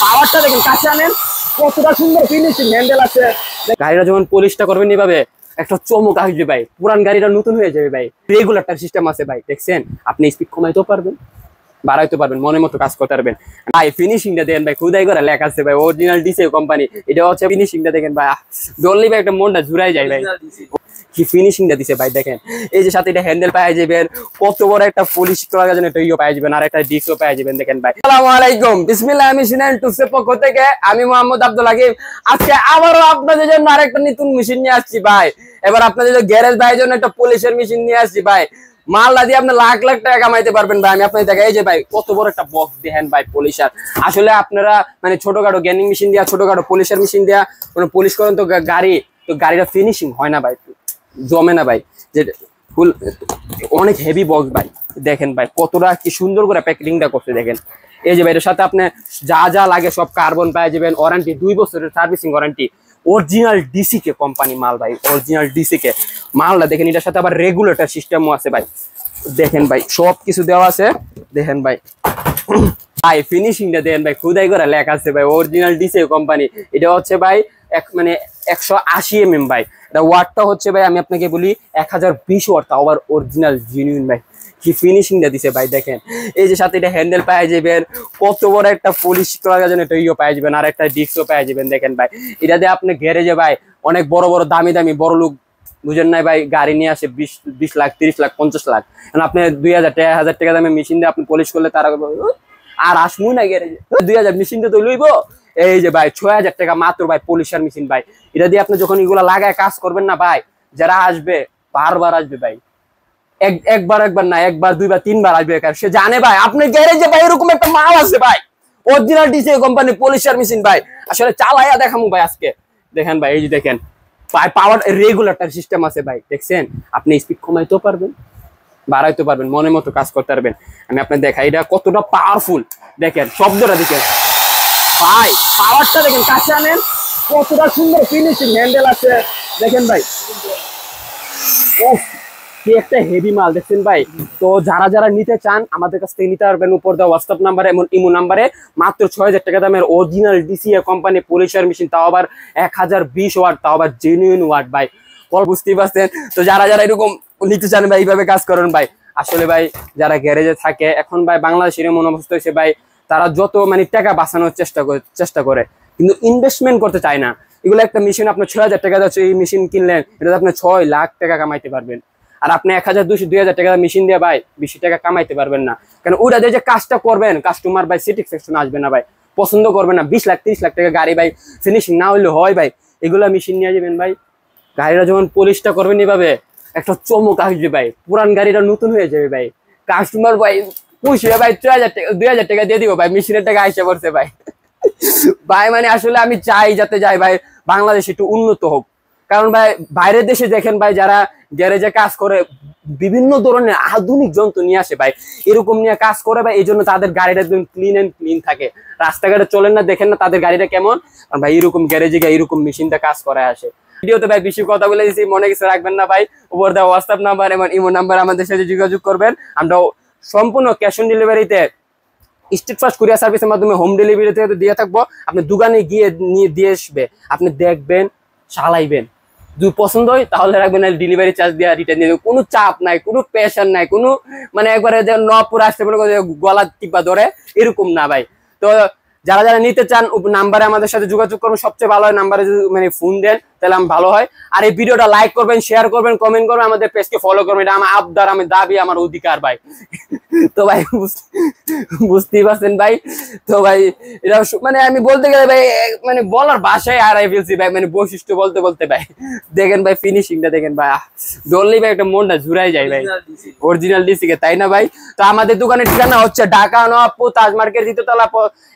পাওয়ারটা দেখেন, কাছে আনেন কতটা সুন্দর ফিনিশিং, হ্যান্ডেল আছে। গাড়িটা যখন পলিশটা করবেন এইভাবে একটা চমক আসবে ভাই, পুরান গাড়িটা নতুন হয়ে যাবে ভাই। রেগুলারটার সিস্টেম আছে ভাই, দেখছেন? আপনি স্পিড কমাইতেও পারবেন, বাড়াইতে পারবেন, মনের মতো কাজ করতে পারবেন ভাই। ফিনিশিংটা দেখেন ভাই, খুদাই করে লেখা আছে ভাই, অরিজিনাল ডিসি কোম্পানি। এটা হচ্ছে ফিনিশিংটা দেখেন ভাই, জলদি ভাই একটা মনটা জুড়াই যায় ভাই, কি ফিনিশিংটা দিছে ভাই। দেখেন এই যে সাথে এটা হ্যান্ডেল পাওয়া যাবেন, কত বড় একটা পলিশ করার জন্য একটা ইয়ে পাওয়া যাবেন, আর একটা ডিস্কও পাওয়া যাবেন। দেখেন ভাই, আসসালামু আলাইকুম, বিসমিল্লাহ, আমি সিনান টুসের পক্ষ থেকে আমি মোহাম্মদ আব্দুল হাকিম। আজকে আবারও আপনাদের জন্য আরেকটা নতুন মেশিন নিয়ে আসছি ভাই। এবার আপনাদের গ্যারেজ ভাইয়ের জন্য একটা পলিশের মেশিন নিয়ে আসছি ভাই। মালটা দিয়ে আপনি লাখ লাখ টাকা কামাইতে পারবেন ভাই। আমি আপনাদের দেখাই, এই যে ভাই কত বড় একটা বক্স দেখেন ভাই, পলিশার। আসলে আপনারা মানে ছোটখাটো গ্যানিং মেশিন দিয়া, ছোটখাটো পলিশের মেশিন দিয়া কোনো পলিশ করেন তো গাড়ি, তো গাড়িটা ফিনিশিং হয় না ভাই, জমে না ভাই। যে ফুল অনেক হেভি বক্স ভাই। দেখেন ভাই কতটা কি সুন্দর করে প্যাকেটিংটা করতে দেখেন। এই যে ভাই এর সাথে আপনি যা যা লাগে সব কার্বন পেয়ে যাবেন, ওয়ারেন্টি 2 বছরের সার্ভিসিং ওয়ারেন্টি, অরিজিনাল ডিসি কে কোম্পানি মাল ভাই, অরিজিনাল ডিসি কে মালটা দেখেন। এটার সাথে আবার রেগুলেটর সিস্টেমও আছে ভাই। দেখেন ভাই সব কিছু দেওয়া আছে, দেখেন ভাই। ভাই ফিনিশিংটা দেখেন ভাই, খুদাই করে লেখা আছে ভাই, অরিজিনাল ডিসি কোম্পানি। এটা হচ্ছে ভাই মানে 180 mm ভাই। এটা ওয়াটটা হচ্ছে ভাই, আমি আপনাকে বলি 1020 ওয়াট, আবার অরিজিনাল জেনুইন ভাই। কি ফিনিশিংটা দিছে ভাই দেখেন। এই যে সাথে এটা হ্যান্ডেল পাওয়া যাবেন, কত বড় একটা পলিশ করার জন্য একটা ইয়ে পাওয়া যাবেন, আর একটা ডিস্কও পাওয়া যাবেন। দেখেন ভাই এটা দিয়ে আপনি গ্যারেজে ভাই অনেক বড় বড় দামি দামি বড় লোক বুঝেন নাই ভাই, গাড়ি নিয়ে আসে 20 লাখ 30 লাখ 50 লাখ, আপনি 2000 টাকা 1000 টাকা দামে মেশিন দিয়ে আপনি পলিশ করলে তারা আর আসমুই না গ্যারেজে। 2000 মেশিন তো লইব। এই যে ভাই 6000 টাকা মাত্র ভাই পলিশার মেশিন ভাই। এটা দিয়ে আপনি যখন এগুলা লাগায় কাজ করবেন না ভাই, যারা আসবে বারবার আসবে ভাই। একবার না, একবার দুইবার তিনবার আসবে, সে জানে ভাই আপনি গ্যারেজে ভাই এরকম একটা মাল আছে ভাই, original DC company polisher machine ভাই। আসলে চালাইয়া দেখামু ভাই আজকে। দেখেন ভাই এই যে দেখেন পাওয়ার রেগুলেটর সিস্টেম আছে ভাই, দেখছেন? আপনি স্পিড কমাইতেও পারবেন, বাড়াইতে পারবেন, মনের মতো কাজ করতে পারবেন। আমি আপনার দেখাই এটা কতটা পাওয়ারফুল। দেখেন শব্দটা দেখেন ভাই, পাওয়ারটা দেখেন, কাছে আনেন কতটা সুন্দর ফিনিশিং, হ্যান্ডেল আছে। দেখেন ভাই কি একটা হেভি মাল, দেখছেন ভাই? তো যারা যারা নিতে চান আমাদের কাছ থেকে নিতে পারবেন, উপর দেওয়া হোয়াটসঅ্যাপ নাম্বারে এমন ইমো নাম্বারে মাত্র 6000 টাকা দামের original DC company polisher machine, তাও আবার 1020 ওয়াট, তাও আবার জেনুইন ওয়াট ভাই। বুঝতেই পারছেন? তো যারা যারা এরকম নিতে চান ভাই এইভাবে কাজ করেন ভাই। আসলে ভাই যারা গ্যারেজে থাকে এখন ভাই বাংলাদেশের এমন অবস্থা হয়েছে ভাই, তারা যত মানে টাকা বাঁচানোর চেষ্টা করে কিন্তু ইনভেস্টমেন্ট করতে চায় না। এগুলো একটা মেশিন আপনার 6000 টাকা যাচ্ছে, এই মেশিন কিনলেন এটা আপনি 6 লাখ টাকা কামাইতে পারবেন। আর আপনি 1200 2000 টাকা মেশিন দিয়ে ভাই বেশি টাকা কামাইতে পারবেন না। কারণ ওটা দিয়ে যে কাজটা করবেন কাস্টমার ভাই স্যাটিসফ্যাকশন আসবে না ভাই, পছন্দ করবে না। 20 লাখ 30 লাখ টাকা গাড়ি ভাই ফিনিশিং না হইলে হয় ভাই, এগুলা মেশিন নিয়ে যাবেন ভাই। গাড়িটা যখন পলিশটা করবেন এইভাবে একটা চমক আসবে ভাই, পুরান গাড়িটা নতুন হয়ে যাবে ভাই। কাস্টমার ভাই খুশি ভাই, 3000 টাকা 2000 টাকা দিয়ে দিব ভাই, মেশিনের টাকা আইসা পড়ছে ভাই। ভাই মানে আসলে আমি চাই যাতে যাই ভাই বাংলাদেশ একটু উন্নত হোক। কারণ ভাই বাইরের দেশে দেখেন ভাই যারা গ্যারেজে কাজ করে বিভিন্ন ধরনের আধুনিক যন্ত্র নিয়ে আসে ভাই, এরকম নিয়ে কাজ করে ভাই, এই জন্য তাদের গাড়িটা একদম ক্লিন এন্ড ক্লিন থাকে। রাস্তাঘাটে চলেন না, দেখেন না তাদের গাড়িটা কেমন, কারণ ভাই এরকম গ্যারেজে গিয়ে এরকম মেশিনটা কাজ করে আসে। ভিডিওতে ভাই বেশি কথা বলে দিচ্ছি, মনে কিছু রাখবেন না ভাই। উপর দেওয়া হোয়াটসঅ্যাপ নাম্বার এবং ইমো নাম্বার আমাদের সাথে যোগাযোগ করবেন। আমরা সম্পূর্ণ ক্যাশ অন ডেলিভারিতে স্ট্রিট ফাস্ট কুরিয়ার সার্ভিসের মাধ্যমে হোম ডেলিভারিতে দিয়ে থাকবো। আপনি দোকানে গিয়ে নিয়ে দিয়ে আসবে, আপনি দেখবেন, চালাইবেন, যদি পছন্দ হয় তাহলে রাখবেন, ডেলিভারি চার্জ দিয়ে রিটার্ন দিয়ে দেবেন। কোনো চাপ নাই, কোনো প্রেশার নাই, কোনো মানে একবারে যে নপুরে আসতে পারে গলা টিপা ধরে এরকম না ভাই। তো যারা যারা নিতে চান নাম্বারে আমাদের সাথে যোগাযোগ করবেন, সবচেয়ে ভালো হয় নাম্বারে যদি মানে ফোন দেন তাহলে আমি ভালো হয়। আর এই ভিডিওটা লাইক করবেন, শেয়ার করবেন, কমেন্ট করবেন, আমাদের পেজকে ফলো করবেন, এটা আমার আবদার, আমি দাবি, আমার অধিকার ভাই। তো ভাই বুঝতেই পারছেন ভাই। তো ভাই এটা মানে আমি বলতে গেলে ভাই মানে বলার ভাষায় হারাই ফেলছি ভাই, মানে বৈশিষ্ট্য বলতে বলতে ভাই। দেখেন ভাই ফিনিশিংটা দেখেন ভাই, ধরলেই ভাই একটা মনটা জুড়াই যায় ভাই, অরিজিনাল ডিসি কে, তাই না ভাই? তো আমাদের দোকানের ঠিকানা হচ্ছে ঢাকা নবাবপুর তাজ মার্কেট 2য় তলা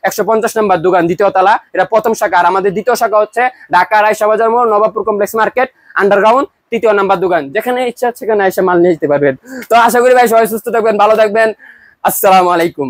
150 নম্বর দোকান, 2য় তলা, এটা প্রথম শাখা। আর আমাদের দ্বিতীয় শাখা হচ্ছে ঢাকা রায়শা বাজার মোড় নবাবপুর কমপ্লেক্স মার্কেট আন্ডারগ্রাউন্ড 3য় নাম্বার দোকান। যেখানে ইচ্ছা সেখানে এসে মাল নিয়ে যেতে পারবেন। তো আশা করি ভাই সবাই সুস্থ থাকবেন, ভালো থাকবেন। আসসালামু আলাইকুম।